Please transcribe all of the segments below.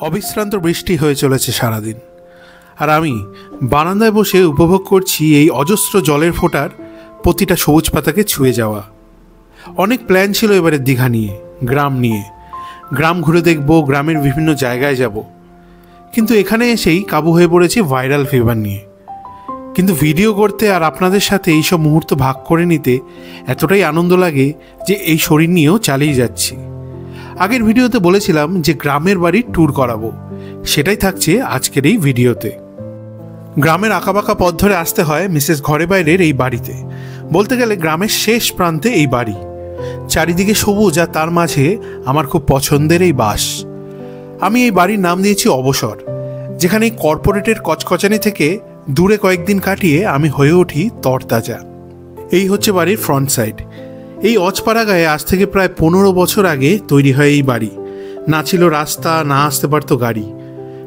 অবিশ্রান্ত বৃষ্টি হয়ে চলেছে সারাদিন, আর আমি বারান্দায় বসে উপভোগ করছি এই অজস্র জলের ফোঁটার প্রতিটা সবুজ পাতাকে ছুঁয়ে যাওয়া। অনেক প্ল্যান ছিল এবারে দীঘা নিয়ে, গ্রাম নিয়ে, গ্রাম ঘুরে দেখব, গ্রামের বিভিন্ন জায়গায় যাব, কিন্তু এখানে এসেই কাবু হয়ে পড়েছি ভাইরাল ফিভার নিয়ে। কিন্তু ভিডিও করতে আর আপনাদের সাথে এইসব মুহূর্ত ভাগ করে নিতে এতটাই আনন্দ লাগে যে এই শরীর নিয়েও চালিয়ে যাচ্ছি। আগের ভিডিওতে বলেছিলাম যে গ্রামের বাড়ির ট্যুর করাবো, সেটাই থাকছে আজকের এই ভিডিওতে। গ্রামের আঁকাবাঁকা পথ ধরে আসতে হয় মিসেস ঘরে বাইরের এই বাড়িতে। বলতে গেলে গ্রামের শেষ প্রান্তে এই বাড়ি, চারিদিকে সবুজ, আর তার মাঝে আমার খুব পছন্দের এই বাস। আমি এই বাড়ির নাম দিয়েছি অবসর, যেখানে এই কর্পোরেটের কচকচানি থেকে দূরে কয়েকদিন কাটিয়ে আমি হয়ে উঠি তরতাজা। এই হচ্ছে বাড়ির ফ্রন্ট সাইড। এই অজপাড়া গায়ে আজ থেকে প্রায় 15 বছর আগে তৈরি হয় এই বাড়ি। না ছিল রাস্তা, না আসতে পারতো গাড়ি,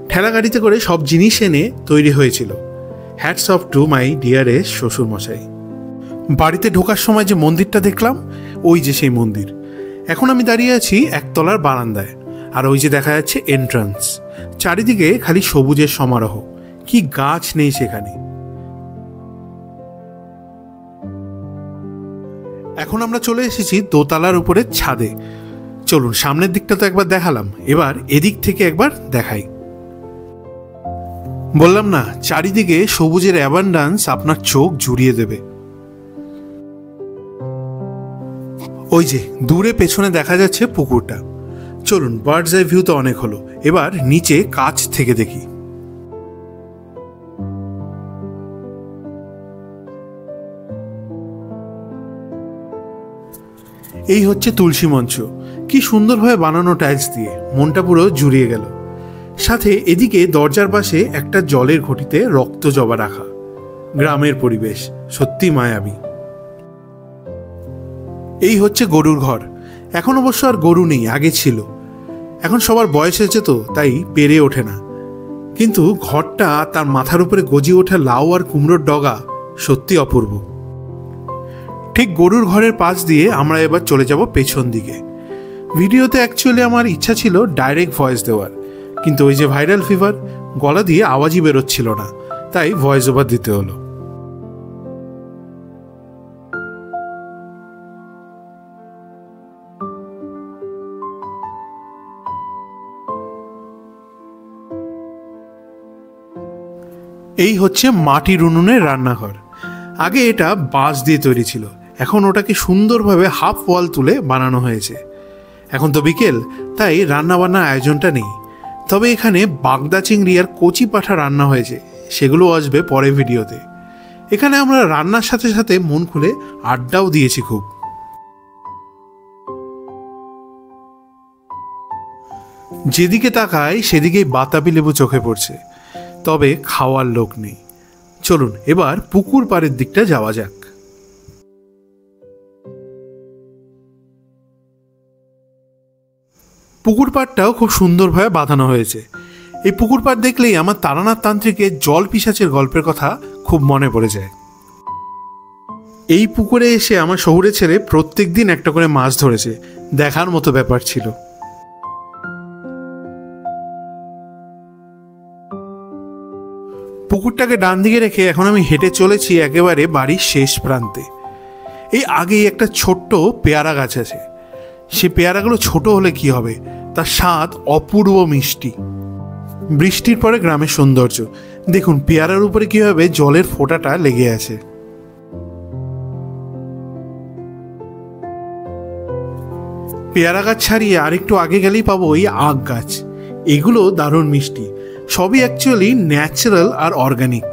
ঠেলা গাড়িতে করে সব জিনিস এনে তৈরি হয়েছিল। Hats off to my dearest শ্বশুরমশাই। বাড়িতে ঢোকার সময় যে মন্দিরটা দেখলাম, ওই যে সেই মন্দির। এখন আমি দাঁড়িয়ে আছি একতলার বারান্দায়, আর ওই যে দেখা যাচ্ছে এন্ট্রান্স। চারিদিকে খালি সবুজের সমারোহ, কি গাছ নেই সেখানে। এখন আমরা চলে এসেছি দোতলার উপরের ছাদে। চলুন, সামনের দিকটা তো একবার দেখালাম, এবার এদিক থেকে একবার দেখাই। বললাম না, চারিদিকে সবুজের অ্যাবান্ডান্স আপনার চোখ জুড়িয়ে দেবে। ওই যে দূরে পেছনে দেখা যাচ্ছে পুকুরটা। চলুন, বার্ডস আই ভিউ তো অনেক হলো, এবার নিচে কাছ থেকে দেখি। এই হচ্ছে তুলসী মঞ্চ, কি সুন্দরভাবে বানানো টাইলস দিয়ে, মনটা পুরো জুড়িয়ে গেল। সাথে এদিকে দরজার পাশে একটা জলের ঘটিতে রক্ত জবা রাখা। গ্রামের পরিবেশ সত্যি মায়াবী। এই হচ্ছে গরুর ঘর। এখন অবশ্য আর গরু নেই, আগে ছিল। এখন সবার বয়স হয়েছে তো তাই পেরে ওঠে না, কিন্তু ঘরটা, তার মাথার উপরে গজিয়ে ওঠা লাউ আর কুমড়োর ডগা সত্যি অপূর্ব। ঠিক গরুর ঘরের পাশ দিয়ে আমরা এবার চলে যাব পেছন দিকে। ভিডিওতে অ্যাকচুয়ালি আমার ইচ্ছা ছিল ডাইরেক্ট ভয়েস দেওয়ার, কিন্তু ওই যে ভাইরাল ফিভার, গলা দিয়ে আওয়াজই বেরোচ্ছিল না, তাই ভয়েস ওভার দিতে হলো। এই হচ্ছে মাটির উনুনের রান্নাঘর। আগে এটা বাঁশ দিয়ে তৈরি ছিল, এখন ওটাকে সুন্দরভাবে হাফ ওয়াল তুলে বানানো হয়েছে। এখন তো বিকেল, তাই রান্নাবান্নার আয়োজনটা নেই, তবে এখানে বাগদা চিংড়ি আর কচি পাঠা রান্না হয়েছে, সেগুলো আসবে পরে ভিডিওতে। এখানে আমরা রান্নার সাথে সাথে মন খুলে আড্ডাও দিয়েছি খুব। যেদিকে তাকাই সেদিকেই বাতাবি লেবু চোখে পড়ছে, তবে খাওয়ার লোক নেই। চলুন এবার পুকুর পাড়ের দিকটা যাওয়া যাক। পুকুর পাড়টাও খুব সুন্দরভাবে বাঁধানো হয়েছে। এই পুকুর পাড় দেখলেই আমার তারানাথ তান্ত্রিকের জল পিশাচের গল্পের কথা খুব মনে পড়ে যায়। এই পুকুরে এসে আমার শহুরে ছেলে প্রত্যেক দিন একটা করে মাছ ধরেছে, দেখার মতো ব্যাপার ছিল। পুকুরটাকে ডান দিকে রেখে এখন আমি হেঁটে চলেছি একেবারে বাড়ির শেষ প্রান্তে। এই আগেই একটা ছোট্ট পেয়ারা গাছ আছে। সে পেয়ারাগুলো ছোট হলে কি হবে, তার স্বাদ অপূর্ব মিষ্টি। বৃষ্টির পরে গ্রামের সৌন্দর্য দেখুন, পেয়ারার উপরে কিভাবে জলের ফোঁটাটা লেগে আছে। পেয়ারা গাছ ছাড়িয়ে আরেকটু আগে গেলেই পাবো এই আখ গাছ। এগুলো দারুণ মিষ্টি, সবই অ্যাকচুয়ালি ন্যাচারাল আর অর্গানিক।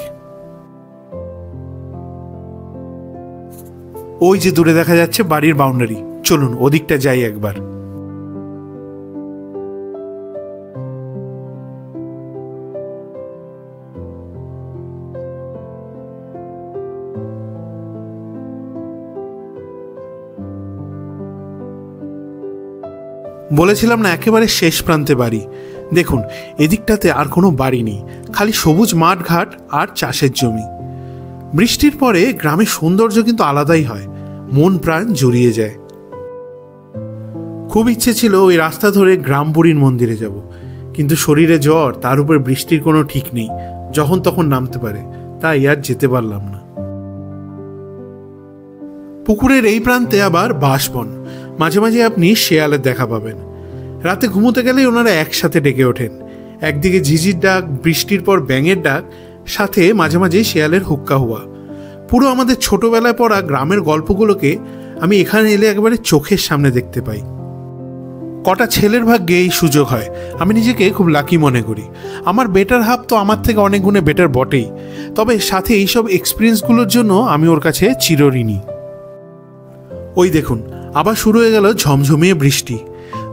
ওই যে দূরে দেখা যাচ্ছে বাড়ির বাউন্ডারি, চলুন ওদিকটা যাই একবার। বলেছিলাম না একেবারে শেষ প্রান্তে বাড়ি। দেখুন এদিকটাতে আর কোনো বাড়ি নেই, খালি সবুজ মাঠ ঘাট আর চাষের জমি। বৃষ্টির পরে গ্রামের সৌন্দর্য কিন্তু আলাদাই হয়, মন প্রাণ জুড়িয়ে যায়। খুব ইচ্ছে ছিল ওই রাস্তা ধরে গ্রাম বুড়ির মন্দিরে যাব, কিন্তু শরীরে জ্বর, তার উপর বৃষ্টির কোনো ঠিক নেই, যখন তখন নামতে পারে, তাই আর যেতে পারলাম না। পুকুরের এই প্রান্তে আবার বাঁশবন, মাঝে মাঝে আপনি শেয়ালের দেখা পাবেন। রাতে ঘুমোতে গেলেই ওনারা একসাথে ডেকে ওঠেন। একদিকে ঝিঝির ডাক, বৃষ্টির পর ব্যাঙের ডাক, সাথে মাঝে মাঝে শেয়ালের হুক্কা হুয়া। পুরো আমাদের ছোটবেলায় পড়া গ্রামের গল্পগুলোকে আমি এখানে এলে একেবারে চোখের সামনে দেখতে পাই। কটা ছেলের ভাগ্যে এই সুযোগ হয়। আমি নিজেকে খুব লাকি মনে করি। আমার বেটার হাফ তো আমার থেকে অনেক গুণে বেটার বটেই, তবে সাথে এইসব এক্সপিরিয়েন্সগুলোর জন্য আমি ওর কাছে চিরঋণী। ওই দেখুন, আবার শুরু হয়ে গেল ঝমঝমিয়ে বৃষ্টি।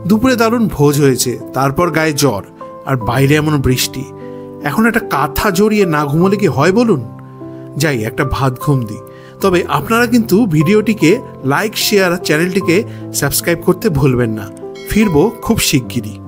দুপুরে দারুণ ভোজ হয়েছে, তারপর গায়ে জ্বর, আর বাইরে এমন বৃষ্টি। এখন একটা কাঁথা জড়িয়ে না ঘুমোলে কি হয় বলুন? যাই একটা ভাত ঘুম দিই। তবে আপনারা কিন্তু ভিডিওটিকে লাইক, শেয়ার আর চ্যানেলটিকে সাবস্ক্রাইব করতে ভুলবেন না। ফিরবো খুব শিগগিরই।